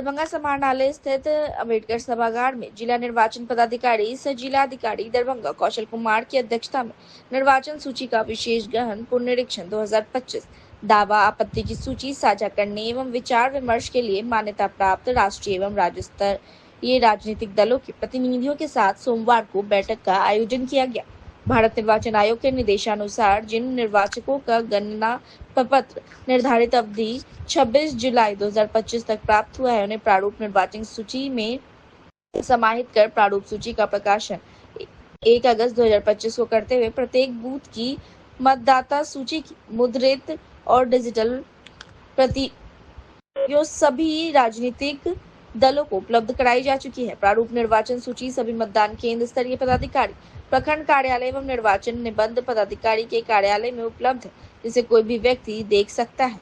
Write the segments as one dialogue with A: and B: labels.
A: दरभंगा समाहरणालय स्थित अम्बेडकर सभागार में जिला निर्वाचन पदाधिकारी सह जिलाधिकारी दरभंगा कौशल कुमार की अध्यक्षता में निर्वाचन सूची का विशेष गहन पुनरीक्षण 2025 दावा आपत्ति की सूची साझा करने एवं विचार विमर्श के लिए मान्यता प्राप्त राष्ट्रीय एवं राज्य स्तरीय राजनीतिक दलों के प्रतिनिधियों के साथ सोमवार को बैठक का आयोजन किया गया। भारत निर्वाचन आयोग के निर्देशानुसार जिन निर्वाचकों का गणना प्रपत्र निर्धारित अवधि 26 जुलाई 2025 तक प्राप्त हुआ है, उन्हें प्रारूप निर्वाचन सूची में समाहित कर प्रारूप सूची का प्रकाशन 1 अगस्त 2025 को करते हुए प्रत्येक बूथ की मतदाता सूची की मुद्रित और डिजिटल प्रतियों सभी राजनीतिक दलों को उपलब्ध कराई जा चुकी है। प्रारूप निर्वाचन सूची सभी मतदान केंद्र स्तरीय पदाधिकारी, प्रखंड कार्यालय एवं निर्वाचन निबंध पदाधिकारी के कार्यालय में उपलब्ध है, जिसे कोई भी व्यक्ति देख सकता है।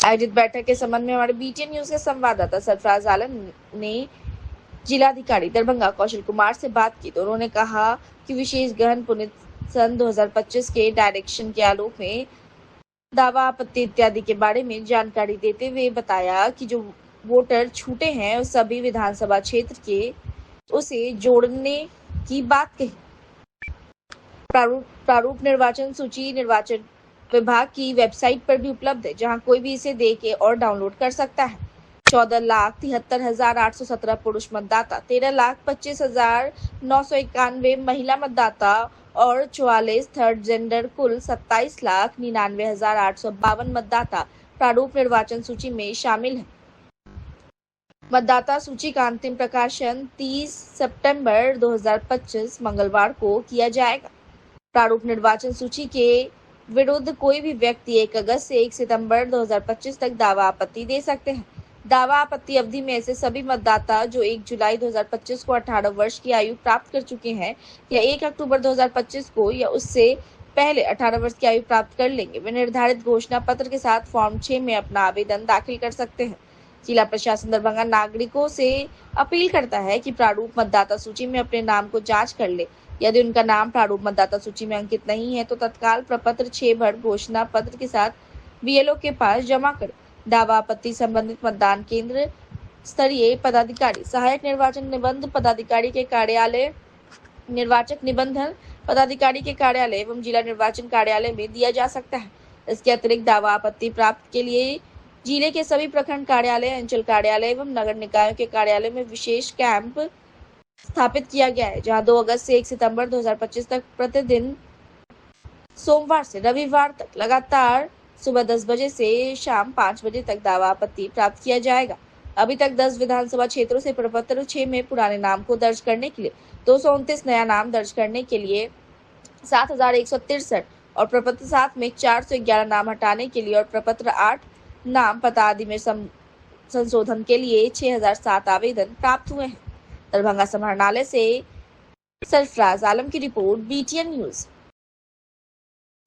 A: आयोजित बैठक के संबंध में हमारे बीटीएन न्यूज के संवाददाता सरफराज आलम ने जिलाधिकारी दरभंगा कौशल कुमार से बात की तो उन्होंने कहा कि विशेष गहन पुनरीक्षण 2025 के डायरेक्शन के आलोक में दावा आपत्ति इत्यादि के बारे में जानकारी देते हुए बताया कि जो वोटर छूटे हैं उस सभी विधानसभा क्षेत्र के उसे जोड़ने की बात कही। प्रारूप निर्वाचन सूची निर्वाचन विभाग की वेबसाइट पर भी उपलब्ध है, जहां कोई भी इसे देख और डाउनलोड कर सकता है। 14,73,817 पुरुष मतदाता, 13,25,991 महिला मतदाता और 44 थर्ड जेंडर कुल 27,99,852 मतदाता प्रारूप निर्वाचन सूची में शामिल है। मतदाता सूची का अंतिम प्रकाशन 30 सितंबर 2025 मंगलवार को किया जाएगा। प्रारूप निर्वाचन सूची के विरुद्ध कोई भी व्यक्ति 1 अगस्त से 1 सितंबर 2025 तक दावा आपत्ति दे सकते हैं। दावा आपत्ति अवधि में ऐसे सभी मतदाता जो 1 जुलाई 2025 को 18 वर्ष की आयु प्राप्त कर चुके हैं या 1 अक्टूबर 2025 को या उससे पहले 18 वर्ष की आयु प्राप्त कर लेंगे, वे निर्धारित घोषणा पत्र के साथ फॉर्म 6 में अपना आवेदन दाखिल कर सकते हैं। जिला प्रशासन दरभंगा नागरिकों से अपील करता है कि प्रारूप मतदाता सूची में अपने नाम को जांच कर ले। यदि उनका नाम प्रारूप मतदाता सूची में अंकित नहीं है तो तत्काल प्रपत्र 6 भर घोषणा पत्र के साथ बीएलओ के पास जमा करें। दावा आपत्ति संबंधित मतदान केंद्र स्तरीय पदाधिकारी, सहायक निर्वाचन निबंध पदाधिकारी के कार्यालय, निर्वाचक निबंधन पदाधिकारी के कार्यालय एवं जिला निर्वाचन कार्यालय में दिया जा सकता है। इसके अतिरिक्त दावा आपत्ति प्राप्त के लिए जिले के सभी प्रखंड कार्यालय, अंचल कार्यालय एवं नगर निकायों के कार्यालय में विशेष कैंप स्थापित किया गया है, जहां 2 अगस्त से 1 सितंबर 2025 तक प्रतिदिन सोमवार से रविवार तक लगातार सुबह 10 बजे से शाम 5 बजे तक दावा आपत्ति प्राप्त किया जाएगा। अभी तक 10 विधानसभा क्षेत्रों से प्रपत्र 6 में पुराने नाम को दर्ज करने के लिए 229 नया नाम दर्ज करने के लिए 7,163 और प्रपत्र 7 में 411 नाम हटाने के लिए और प्रपत्र 8 नाम पता आदि में संशोधन के लिए 6,007 आवेदन प्राप्त हुए हैं। दरभंगा समाहरणालय से सरफराज आलम की रिपोर्ट, बीटीएन न्यूज।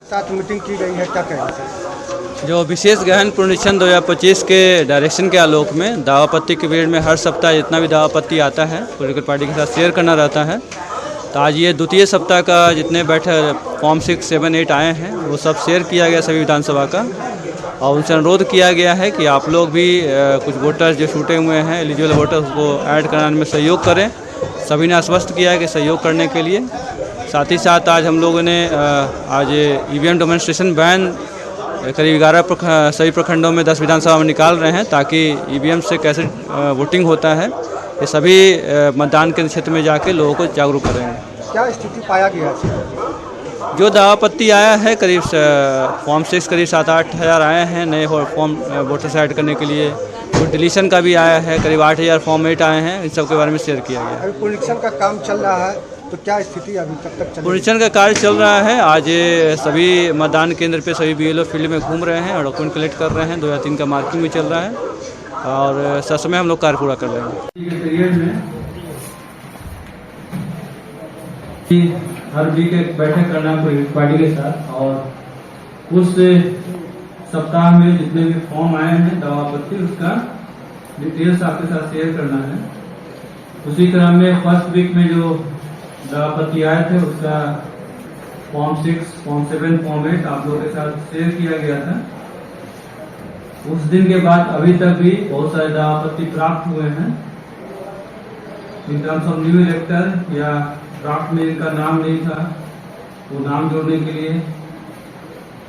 B: साथ मीटिंग की गई है, क्या कहेंगे?
C: जो विशेष गहन पुनरीक्षण 2025 के डायरेक्शन के आलोक में दावा आपत्ति के पीरियड में हर सप्ताह जितना भी दावा आपत्ति आता है पॉलिटिकल पार्टी के साथ शेयर करना रहता है। तो आज ये द्वितीय सप्ताह का जितने बैठक फॉर्म 6, 7, 8 आए हैं वो सब शेयर किया गया सभी विधानसभा का, और उनसे अनुरोध किया गया है कि आप लोग भी कुछ वोटर्स जो छूटे हुए हैं एलिजिबल वोटर्स को ऐड कराने में सहयोग करें। सभी ने आश्वस्त किया है कि सहयोग करने के लिए। साथ ही साथ आज हम लोगों ने आज ईवीएम डेमोन्स्ट्रेशन बैन करीब 11 सभी प्रखंडों में 10 विधानसभा में निकाल रहे हैं, ताकि ईवीएम से कैसे वोटिंग होता है ये सभी मतदान के क्षेत्र में जाके लोगों को जागरूक करेंगे।
B: क्या स्थिति पाया गया है?
C: जो दावा आपत्ति आया है करीब फॉर्म 6 करीब 7-8 हज़ार आए हैं नए फॉर्म वोटर्स ऐड करने के लिए। कुछ डिलीशन का भी आया है, करीब 8,000 फॉर्म 8 आए हैं। इन सब के बारे में शेयर किया गया।
B: अभी पुनरीक्षण का काम चल रहा है, तो क्या स्थिति अभी कब तक चल?
C: पुनरीक्षण का कार्य चल रहा है। आज सभी मतदान केंद्र पे सभी बीएलओ फील्ड में घूम रहे हैं और डॉक्यूमेंट कलेक्ट कर रहे हैं। 2 या 3 का मार्किंग भी चल रहा है और ससमय हम लोग कार्य पूरा कर लेंगे।
D: हर वीक एक बैठक करना पॉलिटिकल पार्टी के साथ, और उस सप्ताह में जितने भी फॉर्म आए हैं दावा आपत्ति उसका डिटेल्स आपके साथ शेयर करना है। उसी क्रम में फर्स्ट वीक में जो दावा आपत्ति आए थे उसका फॉर्म 6, फॉर्म 7, फॉर्म 8 आप लोगों के साथ शेयर किया गया था। उस दिन के बाद अभी तक भी बहुत सारे दावापत्ती प्राप्त हुए हैं। इन टर्म्स ऑफ न्यू इलेक्टर या ड्राफ्ट में इनका नाम नहीं था, वो नाम जोड़ने के लिए,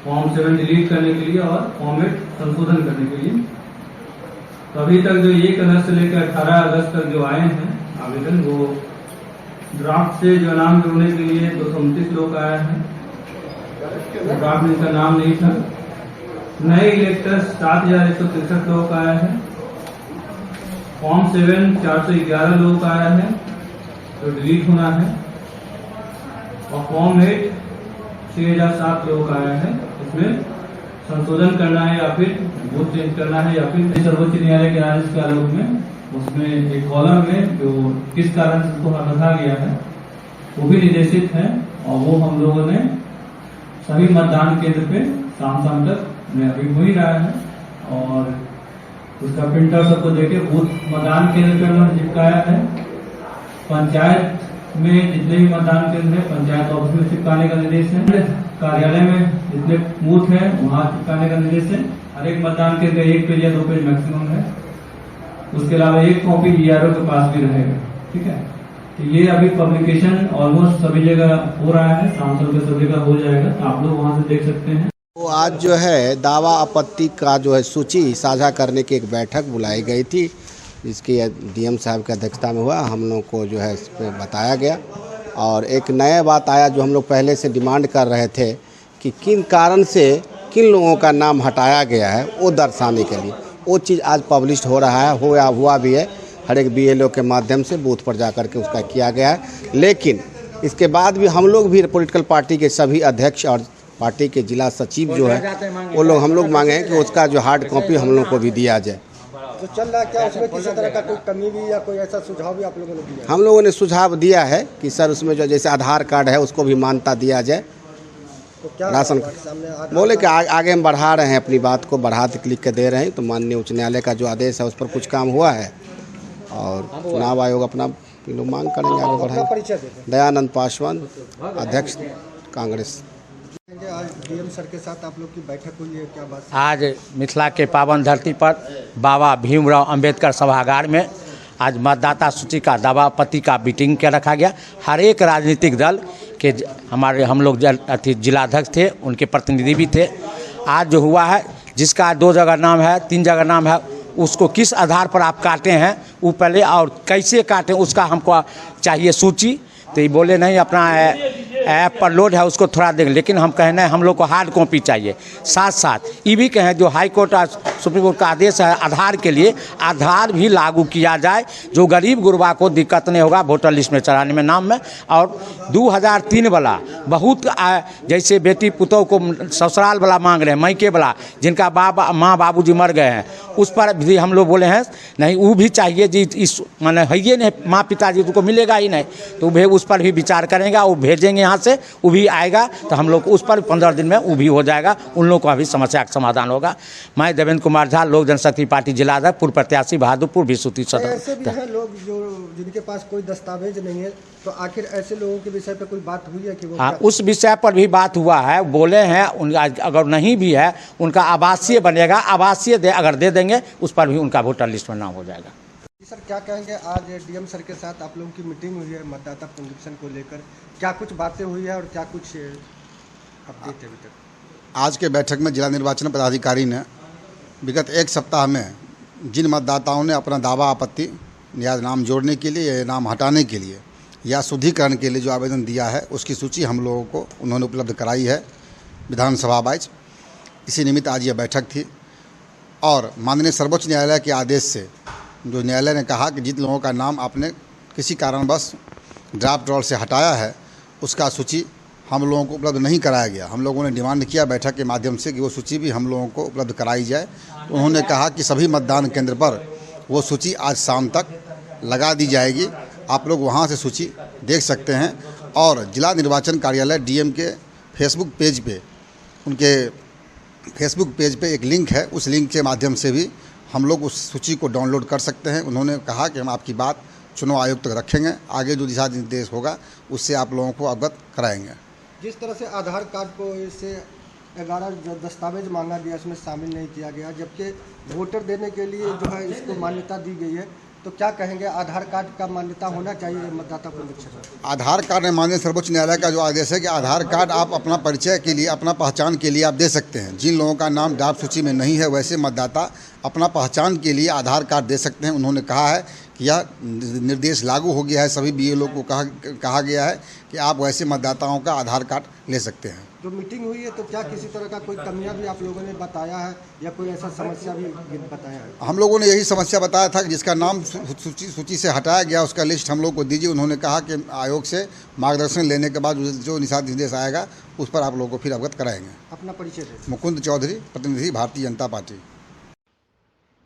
D: फॉर्म 7 डिलीट करने के लिए और फॉर्म 8 संशोधन करने के लिए। तो अभी तक जो 1 अगस्त से लेकर 18 अगस्त तक जो आए हैं आवेदन, वो ड्राफ्ट से जो नाम जोड़ने के लिए 229 लोग आए हैं, तो ड्राफ्ट में इनका नाम नहीं था। नए इलेक्टर्स 7163 लोग आए हैं। फॉर्म 7 411 लोग आया है तो डिलीट होना है, और फॉर्म 8 6007 लोग आया है, इसमें संशोधन करना है या फिर बूथ चेंज करना है, या फिर सर्वोच्च न्यायालय के आदेश के आलोक में उसमें एक कॉलम में जो किस कारण से उसको रखा गया है वो भी निर्देशित है, और वो हम लोगों ने सभी मतदान केंद्र पे शाम तक में अभी हो ही रहा है, और उसका प्रिंटर सबको देके बूथ मतदान केंद्र पे हमने चिपकाया है। पंचायत में जितने भी मतदान केंद्र है पंचायत ऑफिस में चिपकाने का निर्देश है। कार्यालय में जितने बूथ है वहाँ चिपकाने का निर्देश है। हर एक मतदान केंद्र 1 पेज या 2 पेज मैक्सिमम है। उसके अलावा एक कॉपी DRO के पास भी रहेगा। ठीक है, तो ये अभी पब्लिकेशन ऑलमोस्ट सभी जगह हो रहा है, सांसद के सभी जगह हो जाएगा, तो आप लोग वहाँ से देख सकते हैं।
E: तो आज जो है दावा आपत्ति का जो है सूची साझा करने की एक बैठक बुलाई गई थी, जिसकी DM साहब की अध्यक्षता में हुआ। हम लोग को जो है इस पर बताया गया, और एक नया बात आया जो हम लोग पहले से डिमांड कर रहे थे कि किन कारण से किन लोगों का नाम हटाया गया है वो दर्शाने के लिए, वो चीज़ आज पब्लिश हो रहा है, हुआ भी है। हर एक BLO के माध्यम से बूथ पर जा कर के उसका किया गया है। लेकिन इसके बाद भी हम लोग भी पॉलिटिकल पार्टी के सभी अध्यक्ष और पार्टी के जिला सचिव जो है वो लोग हम लोग मांगे हैं कि उसका जो हार्ड कॉपी हम लोग को भी दिया जाए।
B: तो चल रहा है क्या उसमें किसी तरह का कोई कमी भी या कोई ऐसा सुझाव भी आप लोगों ने दिया?
E: हम लोगों ने सुझाव दिया है कि सर उसमें जो जैसे आधार कार्ड है उसको भी मान्यता दिया जाए।
B: तो क्या
E: राशन बोले कि आगे हम बढ़ा रहे हैं, अपनी बात को बढ़ाते लिख के दे रहे हैं। तो माननीय उच्च न्यायालय का जो आदेश है उस पर कुछ काम हुआ है, और चुनाव आयोग अपना लोग मांग करेंगे, आगे बढ़ाएंगे।
B: परिचय देते
E: दयानंद पासवान, अध्यक्ष कांग्रेस।
B: हैं। आज DM सर के साथ आप लोग की बैठक हुई है, क्या बात?
F: आज मिथिला के पावन धरती पर बाबा भीमराव अंबेडकर सभागार में आज मतदाता सूची का दावा आपत्ति का मीटिंग के रखा गया। हर एक राजनीतिक दल के हम लोग जिलाध्यक्ष थे, उनके प्रतिनिधि भी थे। आज जो हुआ है, जिसका 2 जगह नाम है, 3 जगह नाम है, उसको किस आधार पर आप काटे हैं वो पहले, और कैसे काटें उसका हमको चाहिए सूची। तो ये बोले नहीं अपना ऐप पर लोड है उसको थोड़ा देख, लेकिन हम कहना है हम लोग को हार्ड कॉपी चाहिए। साथ साथ ये भी कहें जो हाई कोर्ट और सुप्रीम कोर्ट का आदेश है आधार के लिए, आधार भी लागू किया जाए, जो गरीब गुरबा को दिक्कत नहीं होगा वोटर लिस्ट में चढ़ाने में नाम में। और 2003 वाला बहुत जैसे बेटी पुतों को ससुराल वाला मांग रहे हैं, मैके वाला जिनका माँ बाबूजी मर गए हैं, उस पर भी हम लोग बोले हैं नहीं वो भी चाहिए जी, इस माने है ये नहीं माँ पिताजी को मिलेगा ही नहीं, तो वे उस पर भी विचार करेंगे, वो भेजेंगे यहाँ से, वो भी आएगा तो हम लोग उस पर 15 दिन में वो भी हो जाएगा, उन लोगों का भी समस्या का समाधान होगा। मैं देवेंद्र कुमार झा, लोक जनशक्ति पार्टी जिला अध्यक्ष, पूर्व प्रत्याशी, बहादुरपुर विश्वती सदर।
B: ऐसे भी हैं लोग जो जिनके पास कोई दस्तावेज नहीं है, तो आखिर ऐसे लोगों के विषय पर कोई बात हुई है कि वो?
F: हाँ, उस विषय पर भी बात हुआ है, बोले हैं अगर नहीं भी है उनका आवासीय बनेगा, आवासीय अगर दे देंगे उस पर भी उनका वोटर लिस्ट में नाम हो जाएगा।
B: सर क्या कहेंगे, आज DM सर के साथ आप लोगों की मीटिंग हुई है मतदाता पंजीकरण को लेकर, क्या कुछ बातें हुई है और क्या कुछ अपडेट है अभी तक?
G: आज के बैठक में जिला निर्वाचन पदाधिकारी ने विगत 1 सप्ताह में जिन मतदाताओं ने अपना दावा आपत्ति या नाम जोड़ने के लिए या नाम हटाने के लिए या शुद्धिकरण के लिए जो आवेदन दिया है उसकी सूची हम लोगों को उन्होंने उपलब्ध कराई है विधानसभा वाइज। इसी निमित्त आज यह बैठक थी, और माननीय सर्वोच्च न्यायालय के आदेश से जो न्यायालय ने कहा कि जिन लोगों का नाम आपने किसी कारणवश ड्राफ्ट रोल से हटाया है उसका सूची हम लोगों को उपलब्ध नहीं कराया गया। हम लोगों ने डिमांड किया बैठक के माध्यम से कि वो सूची भी हम लोगों को उपलब्ध कराई जाए। तो उन्होंने कहा कि सभी मतदान केंद्र पर वो सूची आज शाम तक लगा दी जाएगी, आप लोग वहाँ से सूची देख सकते हैं। और जिला निर्वाचन कार्यालय DM के फेसबुक पेज पे, उनके फेसबुक पेज पे एक लिंक है, उस लिंक के माध्यम से भी हम लोग उस सूची को डाउनलोड कर सकते हैं। उन्होंने कहा कि हम आपकी बात चुनाव आयोग तक रखेंगे, आगे जो दिशा निर्देश होगा उससे आप लोगों को अवगत कराएंगे।
B: जिस तरह से आधार कार्ड को इसे 11 दस्तावेज मांगा गया, इसमें शामिल नहीं किया गया, जबकि वोटर देने के लिए जो है इसको मान्यता दी गई है। तो क्या कहेंगे, आधार कार्ड का मान्यता होना चाहिए मतदाता पुनरीक्षण में?
G: आधार कार्ड माननीय सर्वोच्च न्यायालय का जो आदेश है कि आधार कार्ड आप अपना परिचय के लिए, अपना पहचान के लिए आप दे सकते हैं। जिन लोगों का नाम डाक सूची में नहीं है वैसे मतदाता अपना पहचान के लिए आधार कार्ड दे सकते हैं। उन्होंने कहा है कि यह निर्देश लागू हो गया है, सभी BELO को कहा गया है कि आप वैसे मतदाताओं का आधार कार्ड ले सकते हैं।
B: जो मीटिंग हुई है तो क्या किसी तरह का कोई कमियां भी आप लोगों ने बताया है या कोई ऐसा समस्या भी बताया है?
G: हम लोगों ने यही समस्या बताया था कि जिसका नाम सूची से हटाया गया उसका लिस्ट हम लोग को दीजिए। उन्होंने कहा कि आयोग से मार्गदर्शन लेने के बाद जो निर्देश आएगा उस पर आप लोगों को फिर अवगत कराएंगे।
B: अपना परिचय दें।
G: मुकुंद चौधरी, प्रतिनिधि भारतीय जनता पार्टी।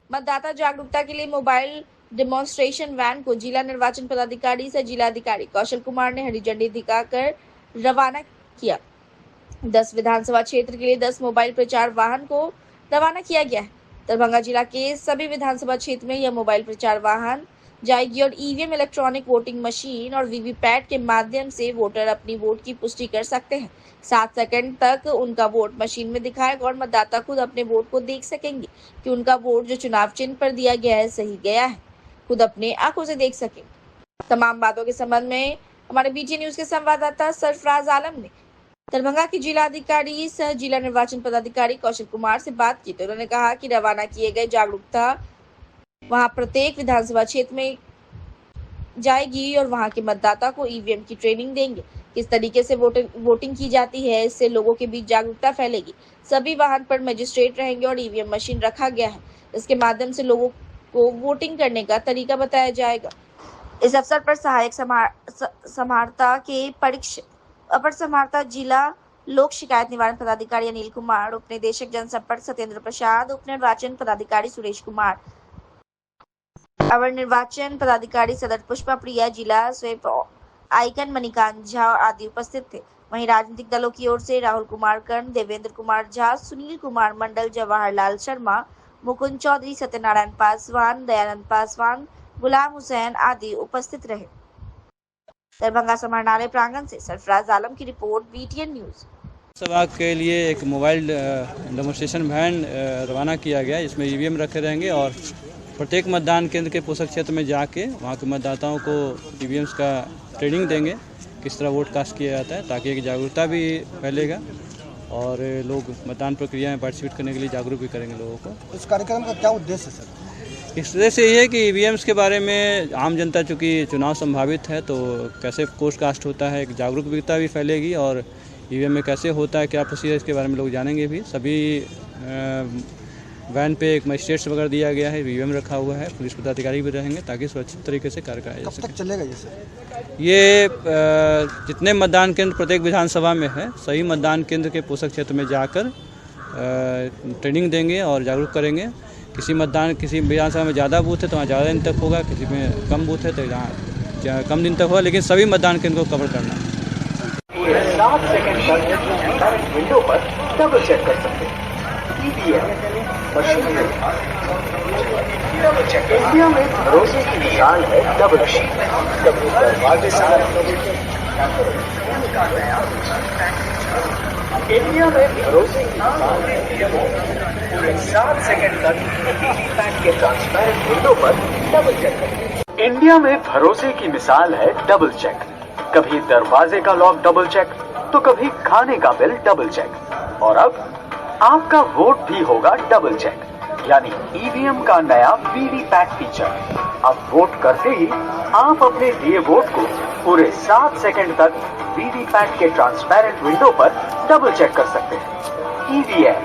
A: मतदाता जागरूकता के लिए मोबाइल डेमोन्स्ट्रेशन वैन को जिला निर्वाचन पदाधिकारी से जिलाधिकारी कौशल कुमार ने हरी झंडी दिखाकर रवाना किया। 10 विधानसभा क्षेत्र के लिए 10 मोबाइल प्रचार वाहन को रवाना किया गया है। दरभंगा जिला के सभी विधानसभा क्षेत्र में यह मोबाइल प्रचार वाहन जाएगी और EVM इलेक्ट्रॉनिक वोटिंग मशीन और VVPAT के माध्यम से वोटर अपनी वोट की पुष्टि कर सकते हैं। 7 सेकंड तक उनका वोट मशीन में दिखाएगा और मतदाता खुद अपने वोट को देख सकेंगे कि उनका वोट जो चुनाव चिन्ह पर दिया गया है सही गया है, खुद अपने आंखों से देख सकेंगे। तमाम बातों के संबंध में हमारे BT न्यूज के संवाददाता सरफराज आलम ने दरभंगा की जिलाधिकारी सह जिला निर्वाचन पदाधिकारी कौशल कुमार से बात की तो उन्होंने कहा कि रवाना किए गए जागरूकता वहां प्रत्येक विधानसभा क्षेत्र में जाएगी और वहां के मतदाता को EVM की ट्रेनिंग देंगे, किस तरीके से वोटिंग की जाती है, इससे लोगों के बीच जागरूकता फैलेगी। सभी वाहन पर मजिस्ट्रेट रहेंगे और EVM मशीन रखा गया है, इसके माध्यम से लोगों को वोटिंग करने का तरीका बताया जाएगा। इस अवसर पर सहायक समाहर्ता के परीक्षक अपर समाहर्ता जिला लोक शिकायत निवारण पदाधिकारी अनिल कुमार, उप निदेशक जनसंपर्क सत्येंद्र प्रसाद, उप निर्वाचन पदाधिकारी सुरेश कुमार, अवर निर्वाचन पदाधिकारी सदर पुष्पा प्रिया, जिला स्वीप आइकन मणिकांत झा आदि उपस्थित थे। वहीं राजनीतिक दलों की ओर से राहुल कुमार कर्ण, देवेंद्र कुमार झा, सुनील कुमार मंडल, जवाहरलाल शर्मा, मुकुंद चौधरी, सत्यनारायण पासवान, दयानंद पासवान, गुलाम हुसैन आदि उपस्थित रहे। दरभंगा समाहरणालय प्रांगण से सरफराज आलम की रिपोर्ट, BTN न्यूज।
C: सभा के लिए एक मोबाइल डेमोन्स्ट्रेशन वैन रवाना किया गया, इसमें EVM रखे रहेंगे और प्रत्येक मतदान केंद्र के पोषक क्षेत्र में जाके वहाँ के मतदाताओं को EVMs का ट्रेनिंग देंगे, किस तरह वोट कास्ट किया जाता है, ताकि एक जागरूकता भी फैलेगा और लोग मतदान प्रक्रिया में पार्टिसिपेट करने के लिए जागरूक भी करेंगे लोगों को।
B: इस कार्यक्रम का क्या उद्देश्य है सर?
C: इस वजह से ये है कि EVMs के बारे में आम जनता चूँकि चुनाव संभावित है तो कैसे वोट कास्ट होता है, एक जागरूकता भी फैलेगी और EVM में कैसे होता है, क्या प्रोसीजर, इसके बारे में लोग जानेंगे भी। सभी वैन पे एक मजिस्ट्रेट्स वगैरह दिया गया है, EVM रखा हुआ है, पुलिस पदाधिकारी भी रहेंगे ताकि सुरक्षित तरीके से कार्य कराया जा सके।
B: कब तक चलेगा ये सर?
C: ये जितने मतदान केंद्र प्रत्येक विधानसभा में है, सही मतदान केंद्र के पोषक क्षेत्र में जाकर ट्रेनिंग देंगे और जागरूक करेंगे। किसी विधानसभा में ज़्यादा बूथ है तो वहाँ ज़्यादा दिन तक होगा, किसी में कम बूथ है तो जहाँ कम दिन तक होगा, लेकिन सभी मतदान केंद्र को कवर करना है।
H: 7 सेकंड तक विंडो पर डबल चेक कर सकते हैं। EVM machine double check. India में भरोसे की मिसाल है डबल मशीन। कभी दरवाजे से इंडिया में भरोसे की मिसाल है 7 सेकंड तक VVPAT के ट्रांसपेरेंट विंडो पर डबल चेक करें। इंडिया में भरोसे की मिसाल है डबल चेक। कभी दरवाजे का लॉक डबल चेक तो कभी खाने का बिल डबल चेक और अब आपका वोट भी होगा डबल चेक, यानी EVM का नया VVPAT फीचर। अब वोट करते ही आप अपने दिए वोट को पूरे 7 सेकंड तक VVPAT के ट्रांसपेरेंट विंडो पर डबल चेक कर सकते हैं। EVM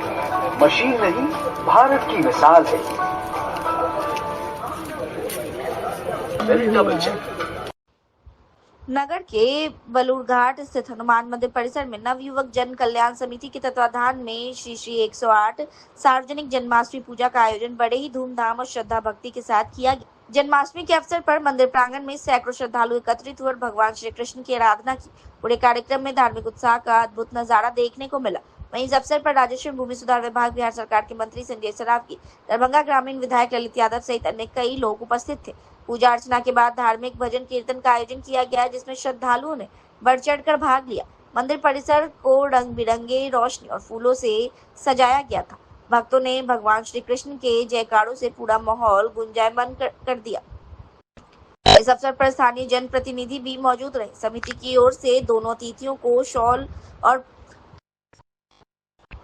H: मशीन नहीं, भारत की मिसाल है। Double check.
A: नगर के बलूरघाट स्थित हनुमान मंदिर परिसर में नवयुवक जन कल्याण समिति के तत्वाधान में श्री 108 सार्वजनिक जन्माष्टमी पूजा का आयोजन बड़े ही धूमधाम और श्रद्धा भक्ति के साथ किया गया। जन्माष्टमी के अवसर पर मंदिर प्रांगण में सैकड़ों श्रद्धालु एकत्रित हुए और भगवान श्री कृष्ण की आराधना की। पूरे कार्यक्रम में धार्मिक उत्साह का अद्भुत नजारा देखने को मिला। वहीं इस अवसर पर राजस्व एवं भूमि सुधार विभाग बिहार सरकार के मंत्री संजय सरावगी, दरभंगा ग्रामीण विधायक ललित यादव सहित अन्य कई लोग उपस्थित थे। पूजा अर्चना के बाद धार्मिक भजन कीर्तन का आयोजन किया गया, जिसमें श्रद्धालुओं ने बढ़ चढ़कर भाग लिया। मंदिर परिसर को रंग बिरंगे रोशनी और फूलों से सजाया गया था। भक्तों ने भगवान श्री कृष्ण के जयकारों से पूरा माहौल गुंजायमान कर दिया। इस अवसर पर स्थानीय जनप्रतिनिधि भी मौजूद रहे। समिति की ओर से दोनों अतिथियों को शॉल और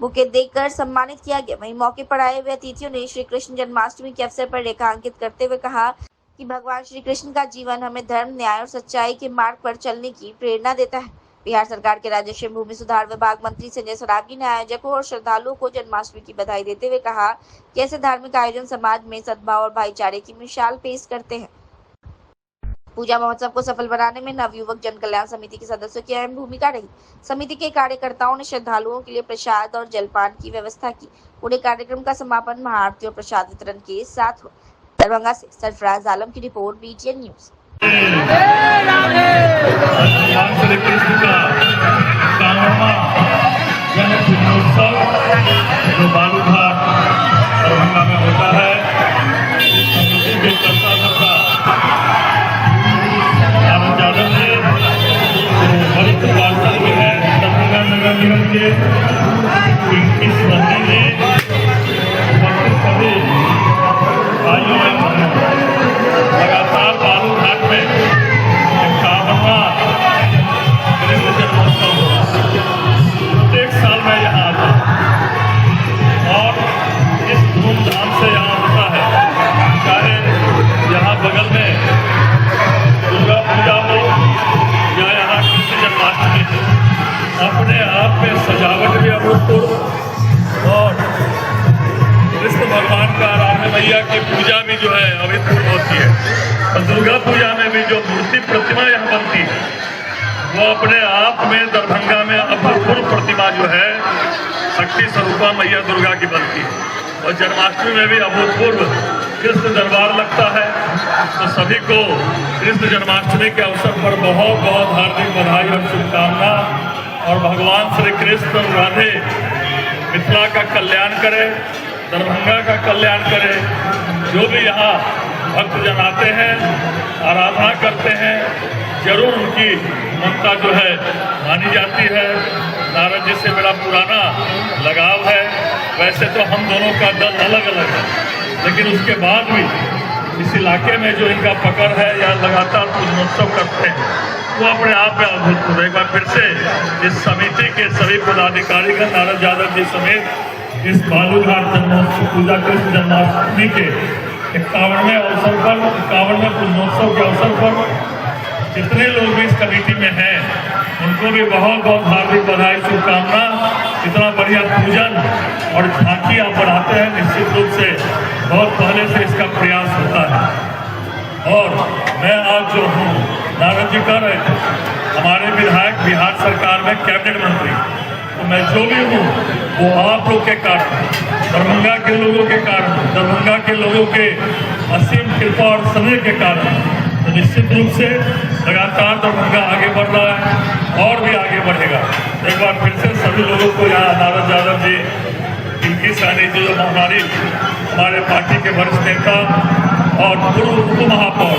A: बुके देकर सम्मानित किया गया। वहीं मौके पर आए हुए अतिथियों ने श्री कृष्ण जन्माष्टमी के अवसर पर रेखांकित करते हुए कहा कि भगवान श्री कृष्ण का जीवन हमें धर्म, न्याय और सच्चाई के मार्ग पर चलने की प्रेरणा देता है। बिहार सरकार के राजस्व एवं भूमि सुधार विभाग मंत्री संजय सरावगी ने आयोजकों और श्रद्धालुओं को जन्माष्टमी की बधाई देते हुए कहा कि ऐसे धार्मिक आयोजन समाज में सद्भाव और भाईचारे की मिसाल पेश करते हैं। पूजा महोत्सव को सफल बनाने में नवयुवक जन कल्याण समिति के सदस्यों की अहम भूमिका रही। समिति के कार्यकर्ताओं ने श्रद्धालुओं के लिए प्रसाद और जलपान की व्यवस्था की। पूरे कार्यक्रम का समापन महाआरती और प्रसाद वितरण के साथ हुआ। दरभंगा से सरफराज आलम की रिपोर्ट, BTN न्यूज।
I: लगातार बालू घाट में 51वां कृष्ण जन्मोत्सव प्रत्येक साल में यहाँ आता और इस धूमधाम से यहाँ होता है। चाहे यहाँ बगल में दुर्गा पूजा हो या यहाँ कृष्ण जन्माष्टमी, अपने आप में सजावट भी अभूतपूर्व और कृष्ण भगवान का राम मैया की पूजा भी जो है अभूतपूर्व होती है। और दुर्गा पूजा में भी जो मूर्ति प्रतिमा यहाँ बनती है वो अपने आप में दरभंगा में अभूतपूर्व प्रतिमा जो है शक्ति स्वरूपा मैया दुर्गा की बनती है। और जन्माष्टमी में भी अभूतपूर्व कृष्ण दरबार लगता है। तो सभी को कृष्ण जन्माष्टमी के अवसर पर बहुत बहुत हार्दिक बधाई और शुभकामना। और भगवान श्री कृष्ण राधे मिथिला का कल्याण करे, दरभंगा का कल्याण करे। जो भी यहाँ भक्तजन आते हैं, आराधना करते हैं, जरूर उनकी ममता जो है मानी जाती है। नारद जी से बड़ा पुराना लगाव है। वैसे तो हम दोनों का दल अलग अलग है, लेकिन उसके बाद भी इस इलाके में जो इनका पकड़ है या लगातार पूजनोत्सव करते हैं वो अपने आप में अद्भुत। एक बार फिर से इस समिति के सभी पदाधिकारीगण नारद यादव जी समेत इस बालूघाट जन्मोत्सव पूजा कृष्ण जन्माष्टमी के 51वें अवसर पर, 51वें पूजनोत्सव के अवसर पर जितने लोग भी इस कमेटी में हैं उनको भी बहुत बहुत हार्दिक बधाई, शुभकामना। इतना बढ़िया पूजन और झांकी आप बढ़ाते हैं, निश्चित रूप से बहुत पहले से इसका प्रयास होता है। और मैं आज जो हूँ नारद जी कर रहे थे, हमारे विधायक बिहार सरकार में कैबिनेट मंत्री, तो मैं जो भी हूँ वो आप लोग के कारण, दरभंगा के लोगों के कारण, दरभंगा के लोगों के असीम कृपा और स्नेह के कारण। तो निश्चित रूप से लगातार दरभंगा आगे बढ़ रहा है और भी आगे बढ़ेगा। एक बार फिर से सभी लोगों को यहाँ नारद यादव जी, इनकी सानी जी जो हमारी हमारे पार्टी के वरिष्ठ नेता और पूर्व उप महापौर,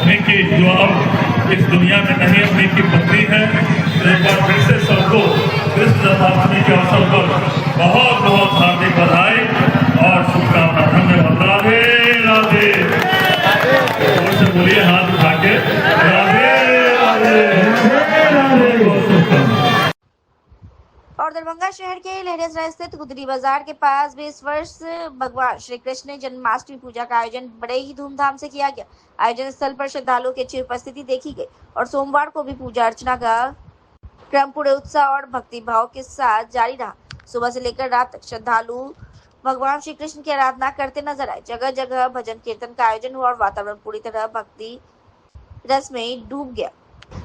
I: उनकी जो अब इस दुनिया में नहीं, अपनी की पत्नी है। तो एक बार फिर से सबको कृष्ण जन्माष्टमी के अवसर पर बहुत बहुत हार्दिक बधाई और शुभकामना। धन्यवाद। राधे राधे। से बोलिए हाथ उठा के, राधे राधे।
A: और दरभंगा शहर के लहरिया स्थित गुदरी बाजार के पास भी इस वर्ष भगवान श्री कृष्ण जन्माष्टमी पूजा का आयोजन बड़े ही धूमधाम से किया गया। आयोजन स्थल पर श्रद्धालुओं की अच्छी उपस्थिति देखी गई और सोमवार को भी पूजा अर्चना का क्रम पूरे उत्साह और भक्ति भाव के साथ जारी रहा। सुबह से लेकर रात तक श्रद्धालु भगवान श्री कृष्ण की आराधना करते नजर आए। जगह जगह भजन कीर्तन का आयोजन हुआ और वातावरण पूरी तरह भक्ति रस में डूब गया।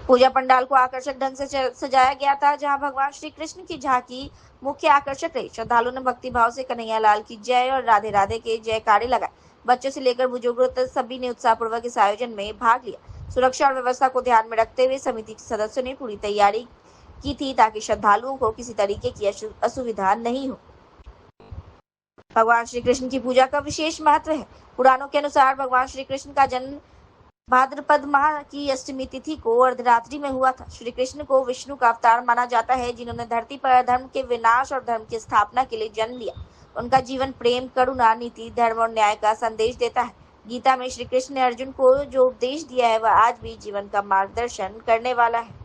A: पूजा पंडाल को आकर्षक ढंग से सजाया गया था, जहां भगवान श्री कृष्ण की झांकी मुख्य आकर्षक रही। श्रद्धालुओं ने भक्ति भाव से कन्हैया लाल की जय और राधे राधे के जयकारे लगाए। बच्चों से लेकर बुजुर्गों तक सभी ने उत्साहपूर्वक इस आयोजन में भाग लिया। सुरक्षा और व्यवस्था को ध्यान में रखते हुए समिति के सदस्यों ने पूरी तैयारी की थी ताकि श्रद्धालुओं को किसी तरीके की असुविधा नहीं हो। भगवान श्री कृष्ण की पूजा का विशेष महत्व है। पुराणों के अनुसार भगवान श्री कृष्ण का जन्म भाद्रपद माह की अष्टमी तिथि को अर्धरात्रि में हुआ था। श्री कृष्ण को विष्णु का अवतार माना जाता है, जिन्होंने धरती पर अधर्म के विनाश और धर्म की स्थापना के लिए जन्म लिया। उनका जीवन प्रेम, करुणा, नीति, धर्म और न्याय का संदेश देता है। गीता में श्री कृष्ण ने अर्जुन को जो उपदेश दिया है वह आज भी जीवन का मार्गदर्शन करने वाला है।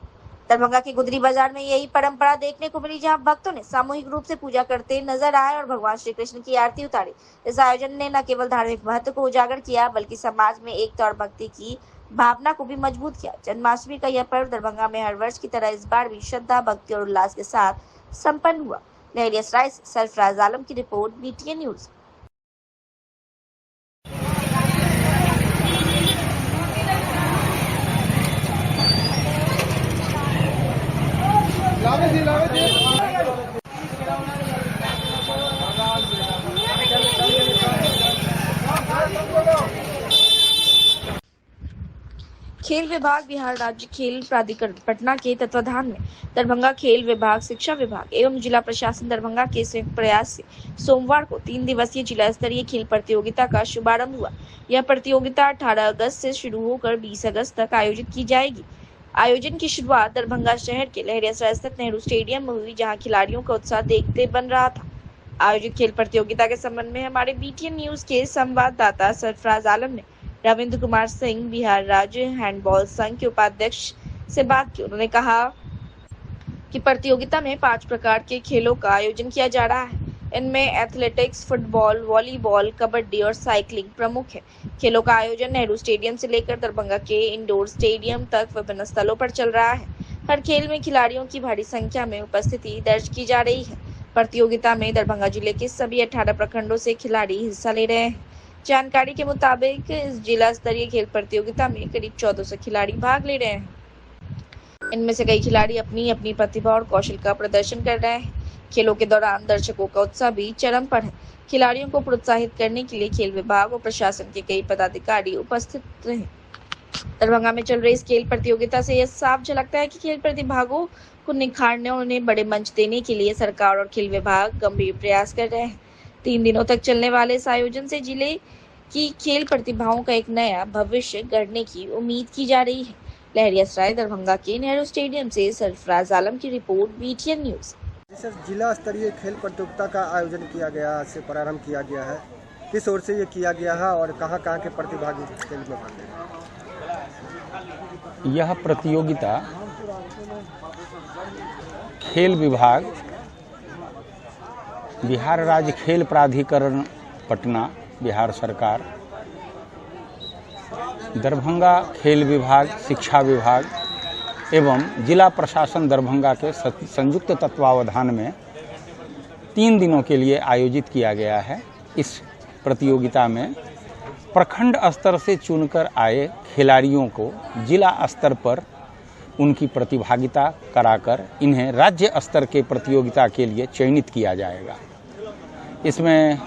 A: दरभंगा के गुदरी बाजार में यही परंपरा देखने को मिली, जहां भक्तों ने सामूहिक रूप से पूजा करते नजर आए और भगवान श्री कृष्ण की आरती उतारी। इस आयोजन ने न केवल धार्मिक महत्व को उजागर किया, बल्कि समाज में एकता और भक्ति की भावना को भी मजबूत किया। जन्माष्टमी का यह पर्व दरभंगा में हर वर्ष की तरह इस बार भी श्रद्धा, भक्ति और उल्लास के साथ संपन्न हुआ। लहरिया से सरफराज आलम की रिपोर्ट, BTN न्यूज। खेल विभाग बिहार राज्य खेल प्राधिकरण पटना के तत्वाधान में दरभंगा खेल विभाग, शिक्षा विभाग एवं जिला प्रशासन दरभंगा के संयुक्त प्रयास से सोमवार को 3 दिवसीय जिला स्तरीय खेल प्रतियोगिता का शुभारंभ हुआ। यह प्रतियोगिता 18 अगस्त से शुरू होकर 20 अगस्त तक आयोजित की जाएगी। आयोजन की शुरुआत दरभंगा शहर के लहरिया स्थित नेहरू स्टेडियम में हुई, जहां खिलाड़ियों का उत्साह देखते बन रहा था। आयोजित खेल प्रतियोगिता के संबंध में हमारे BTN न्यूज के संवाददाता सरफराज आलम ने रविंद्र कुमार सिंह, बिहार राज्य हैंडबॉल संघ के उपाध्यक्ष से बात की। उन्होंने कहा कि प्रतियोगिता में 5 प्रकार के खेलों का आयोजन किया जा रहा है। इनमें एथलेटिक्स, फुटबॉल, वॉलीबॉल, कबड्डी और साइकिलिंग प्रमुख है। खेलों का आयोजन नेहरू स्टेडियम से लेकर दरभंगा के इंडोर स्टेडियम तक विभिन्न स्थलों पर चल रहा है। हर खेल में खिलाड़ियों की भारी संख्या में उपस्थिति दर्ज की जा रही है। प्रतियोगिता में दरभंगा जिले के सभी 18 प्रखंडों से खिलाड़ी हिस्सा ले रहे हैं। जानकारी के मुताबिक इस जिला स्तरीय खेल प्रतियोगिता में करीब 1400 खिलाड़ी भाग ले रहे हैं। इनमें से कई खिलाड़ी अपनी अपनी प्रतिभा और कौशल का प्रदर्शन कर रहे हैं। खेलों के दौरान दर्शकों का उत्साह भी चरम पर है। खिलाड़ियों को प्रोत्साहित करने के लिए खेल विभाग और प्रशासन के कई पदाधिकारी उपस्थित रहे। दरभंगा में चल रही इस खेल प्रतियोगिता से यह साफ झलकता है कि खेल प्रतिभागों को निखारने और उन्हें बड़े मंच देने के लिए सरकार और खेल विभाग गंभीर प्रयास कर रहे हैं। 3 दिनों तक चलने वाले इस आयोजन से जिले की खेल प्रतिभाओं का एक नया भविष्य गढ़ने की उम्मीद की जा रही है। लहरिया सराय दरभंगा के नेहरू स्टेडियम से सरफराज आलम की रिपोर्ट, BTN न्यूज।
B: सर, जिला स्तरीय खेल प्रतियोगिता का आयोजन किया गया, से प्रारंभ किया गया है, किस ओर से ये किया गया है और कहां के प्रतिभागी खेल में भाग ले रहे हैं?
J: यह प्रतियोगिता खेल विभाग, बिहार राज्य खेल प्राधिकरण पटना, बिहार सरकार, दरभंगा खेल विभाग, शिक्षा विभाग एवं जिला प्रशासन दरभंगा के संयुक्त तत्वावधान में 3 दिनों के लिए आयोजित किया गया है। इस प्रतियोगिता में प्रखंड स्तर से चुनकर आए खिलाड़ियों को जिला स्तर पर उनकी प्रतिभागिता कराकर इन्हें राज्य स्तर के प्रतियोगिता के लिए चयनित किया जाएगा। इसमें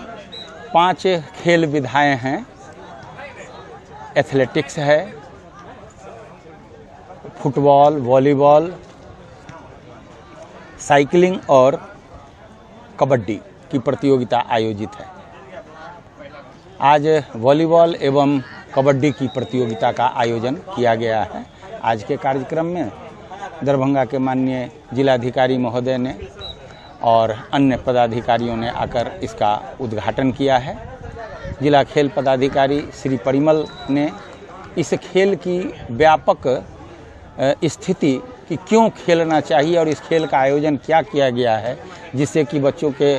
J: 5 खेल विधाएं हैं। एथलेटिक्स है, फुटबॉल, वॉलीबॉल, साइकिलिंग और कबड्डी की प्रतियोगिता आयोजित है। आज वॉलीबॉल एवं कबड्डी की प्रतियोगिता का आयोजन किया गया है। आज के कार्यक्रम में दरभंगा के माननीय जिलाधिकारी महोदय ने और अन्य पदाधिकारियों ने आकर इसका उद्घाटन किया है। जिला खेल पदाधिकारी श्री परिमल ने इस खेल की व्यापक स्थिति कि क्यों खेलना चाहिए और इस खेल का आयोजन क्या किया गया है, जिससे कि बच्चों के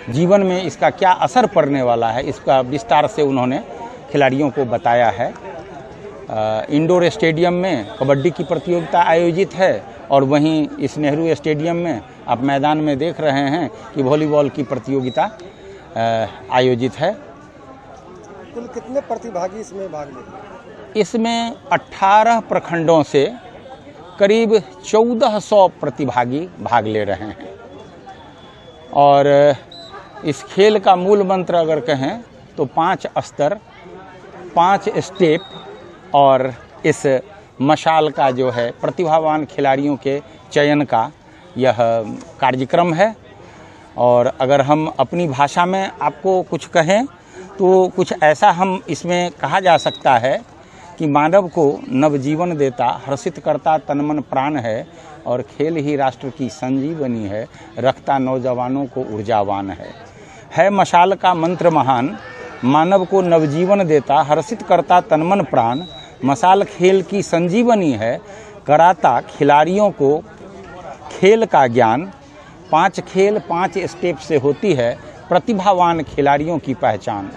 J: जीवन में इसका क्या असर पड़ने वाला है, इसका विस्तार से उन्होंने खिलाड़ियों को बताया है। इंडोर स्टेडियम में कबड्डी की प्रतियोगिता आयोजित है और वहीं इस नेहरू स्टेडियम में आप मैदान में देख रहे हैं कि वॉलीबॉल की प्रतियोगिता आयोजित है।
B: कुल कितने प्रतिभागी इसमें भाग ले रहे हैं?
J: इसमें 18 प्रखंडों से करीब 1400 प्रतिभागी भाग ले रहे हैं और इस खेल का मूल मंत्र अगर कहें तो 5 स्तर, 5 स्टेप और इस मशाल का जो है प्रतिभावान खिलाड़ियों के चयन का यह कार्यक्रम है। और अगर हम अपनी भाषा में आपको कुछ कहें तो कुछ ऐसा हम इसमें कहा जा सकता है कि मानव को नवजीवन देता, हर्षित करता तन मन प्राण है और खेल ही राष्ट्र की संजीवनी है, रखता नौजवानों को ऊर्जावान है मशाल का मंत्र महान, मानव को नवजीवन देता, हर्षित करता तन मन प्राण, मशाल खेल की संजीवनी है, कराता खिलाड़ियों को खेल का ज्ञान, 5 खेल 5 स्टेप से होती है प्रतिभावान खिलाड़ियों की पहचान।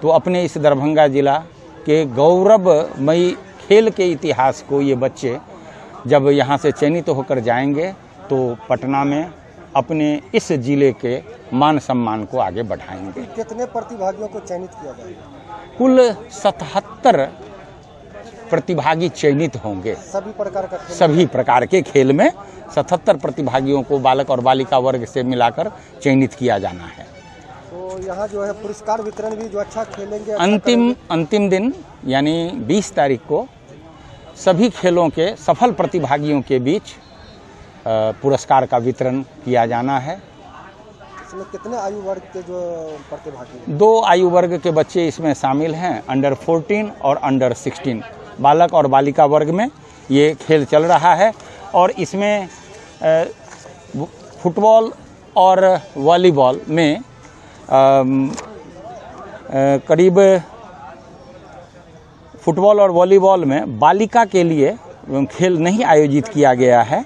J: तो अपने इस दरभंगा जिला के गौरवमयी खेल के इतिहास को ये बच्चे जब यहाँ से चयनित होकर जाएंगे तो पटना में अपने इस जिले के मान सम्मान को आगे बढ़ाएंगे।
B: कितने प्रतिभागियों को चयनित किया जाएगा?
J: कुल 77 प्रतिभागी चयनित होंगे। सभी प्रकार के खेल में 77 प्रतिभागियों को बालक और बालिका वर्ग से मिलाकर चयनित किया जाना है।
B: तो यहाँ जो है पुरस्कार वितरण भी जो अच्छा खेलेंगे
J: अंतिम दिन यानी 20 तारीख को सभी खेलों के सफल प्रतिभागियों के बीच पुरस्कार का वितरण किया जाना है।
B: इसमें कितने आयु वर्ग के जो प्रतिभागी हैं?
J: 2 आयु वर्ग के बच्चे इसमें शामिल हैं, अंडर 14 और अंडर 16। बालक और बालिका वर्ग में ये खेल चल रहा है और इसमें फुटबॉल और वॉलीबॉल में करीब फुटबॉल और वॉलीबॉल में बालिका के लिए खेल नहीं आयोजित किया गया है,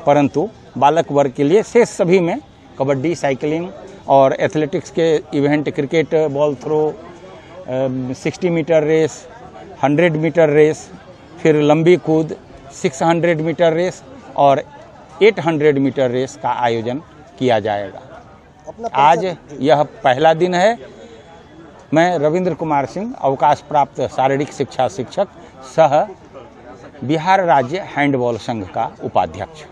J: परंतु बालक वर्ग के लिए शेष सभी में कबड्डी, साइकिलिंग और एथलेटिक्स के event, cricket, ball throw, 60 metre race, 100 metre race, फिर लंबी कूद, 600 मीटर रेस और 800 मीटर रेस का आयोजन किया जाएगा। आज यह पहला दिन है। मैं रविंद्र कुमार सिंह, अवकाश प्राप्त शारीरिक शिक्षा शिक्षक, सह बिहार राज्य हैंडबॉल संघ का उपाध्यक्ष।